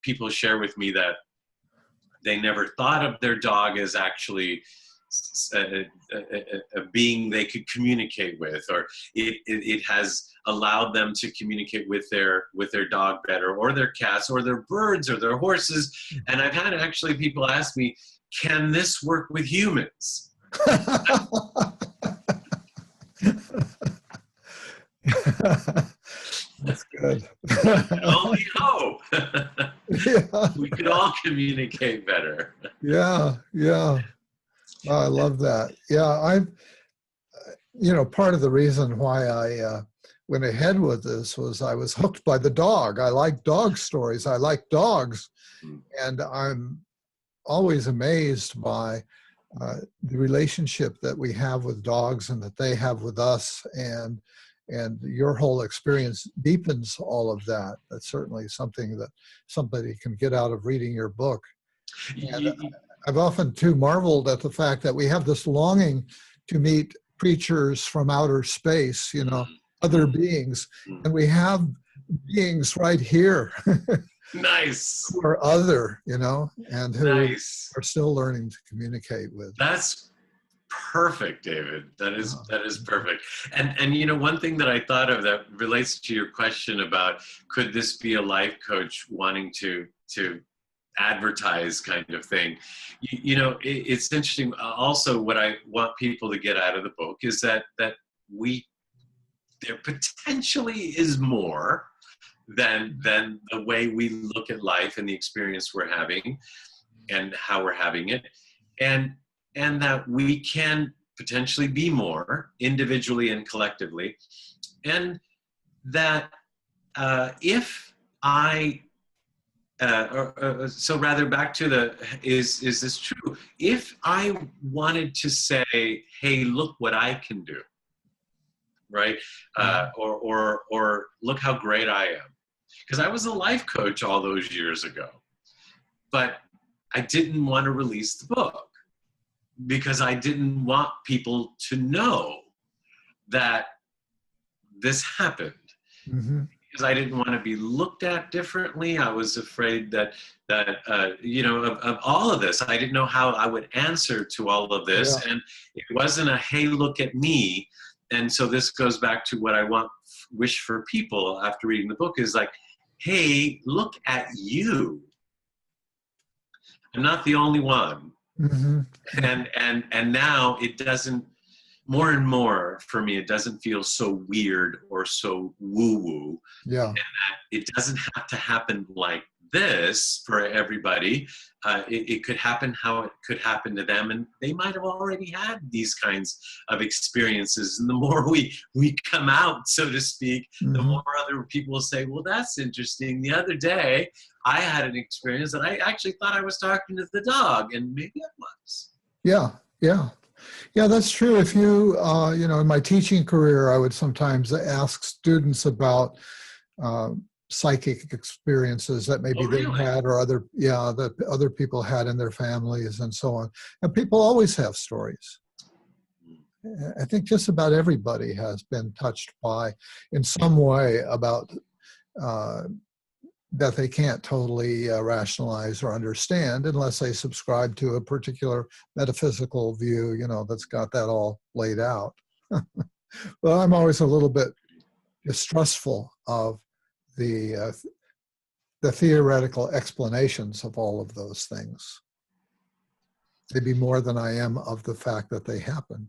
people share with me that they never thought of their dog as actually a being they could communicate with, or it has allowed them to communicate with their dog better, or their cats, or their birds, or their horses. And I've had actually people ask me, can this work with humans? That's good. Only hope. Yeah. We could all communicate better. Yeah, yeah. Oh, I love that. Yeah, part of the reason why I went ahead with this was I was hooked by the dog. I like dog stories. I like dogs. And I'm always amazed by the relationship that we have with dogs and that they have with us. And your whole experience deepens all of that. That's certainly something that somebody can get out of reading your book. And I've often too marveled at the fact that we have this longing to meet creatures from outer space, other beings, and we have beings right here. Nice. Who are other, and who nice. Are still learning to communicate with. That's perfect, David. That is perfect. And one thing that I thought of that relates to your question about could this be a life coach wanting to advertise kind of thing. It's interesting. Also, what I want people to get out of the book is that there potentially is more than the way we look at life and the experience we're having and how we're having it, and that we can potentially be more individually and collectively, and that if I so rather back to is this true? If I wanted to say, hey, look what I can do, right? Or look how great I am. Because I was a life coach all those years ago, but I didn't want to release the book because I didn't want people to know that this happened. Mm-hmm. Because I didn't want to be looked at differently. I was afraid that of all of this. I didn't know how I would answer to all of this. Yeah. And it wasn't a, hey, look at me. And so this goes back to what I wish for people after reading the book is like, hey, look at you. I'm not the only one. Mm-hmm. And now it doesn't, more and more for me, it doesn't feel so weird or so woo-woo. Yeah. And that it doesn't have to happen like this for everybody. It could happen how it could happen to them, and they might have already had these kinds of experiences. And the more we come out, so to speak, mm-hmm. the more other people will say, well, that's interesting. The other day, I had an experience that I actually thought I was talking to the dog, and maybe it was. Yeah, yeah. Yeah, that's true. If you, in my teaching career, I would sometimes ask students about psychic experiences that maybe they had or that other people had in their families and so on. And people always have stories. I think just about everybody has been touched by, in some way, about that they can't totally rationalize or understand unless they subscribe to a particular metaphysical view, that's got that all laid out. Well, I'm always a little bit distrustful of the theoretical explanations of all of those things. Maybe more than I am of the fact that they happen.